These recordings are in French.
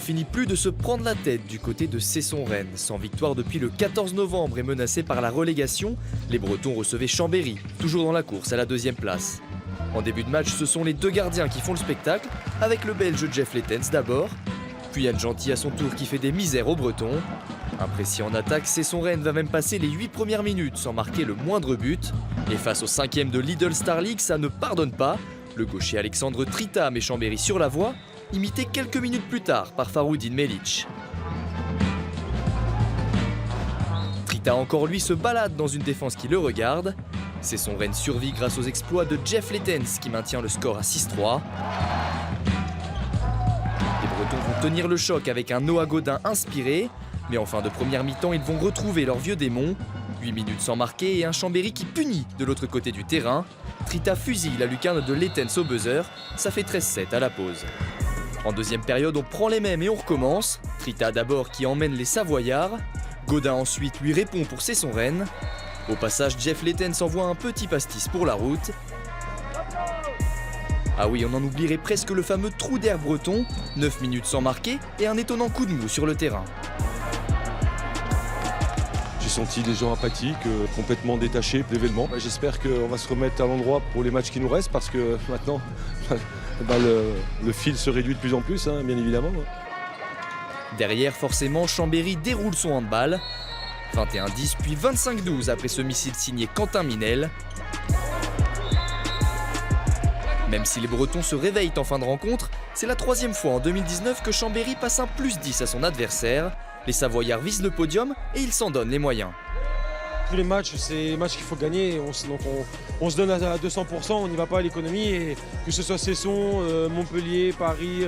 finit plus de se prendre la tête du côté de Cesson-Rennes. Sans victoire depuis le 14 novembre et menacé par la relégation, les Bretons recevaient Chambéry, toujours dans la course à la deuxième place. En début de match, ce sont les deux gardiens qui font le spectacle, avec le Belge Jeff Lettens d'abord, puis Yann Gentil à son tour qui fait des misères aux Bretons. Imprécis en attaque, Cesson-Rennes va même passer les 8 premières minutes sans marquer le moindre but. Et face au 5e de Lidl Star League, ça ne pardonne pas. Le gaucher Alexandre Trita met Chambéry sur la voie, imité quelques minutes plus tard par Faroudine Melic. Trita encore lui se balade dans une défense qui le regarde. Cesson-Rennes survit grâce aux exploits de Jeff Lettens qui maintient le score à 6-3. Les Bretons vont tenir le choc avec un Noah Godin inspiré, mais en fin de première mi-temps, ils vont retrouver leur vieux démon. 8 minutes sans marquer et un Chambéry qui punit de l'autre côté du terrain. Trita fusille la lucarne de Lettens au buzzer, ça fait 13-7 à la pause. En deuxième période, on prend les mêmes et on recommence. Trita d'abord qui emmène les Savoyards. Godin ensuite lui répond pour Cesson-Rennes. Au passage, Jeff Lettens envoie un petit pastis pour la route. Ah oui, on en oublierait presque le fameux trou d'air breton. 9 minutes sans marquer et un étonnant coup de mou sur le terrain. J'ai senti des gens apathiques, complètement détachés de l'événement. J'espère qu'on va se remettre à l'endroit pour les matchs qui nous restent parce que maintenant, le fil se réduit de plus en plus, hein, bien évidemment. Derrière, forcément, Chambéry déroule son handball. 21-10 puis 25-12 après ce missile signé Quentin Minel. Même si les Bretons se réveillent en fin de rencontre, c'est la troisième fois en 2019 que Chambéry passe un +10 à son adversaire. Les Savoyards visent le podium et ils s'en donnent les moyens. Tous les matchs, c'est des matchs qu'il faut gagner. Donc on se donne à 200%, on n'y va pas à l'économie. Et que ce soit Cesson, Montpellier, Paris,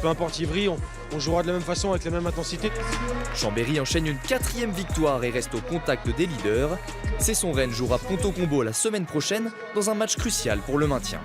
peu importe Ivry, on jouera de la même façon avec la même intensité. Chambéry enchaîne une 4e victoire et reste au contact des leaders. Cesson-Rennes jouera Ponto Combo la semaine prochaine dans un match crucial pour le maintien.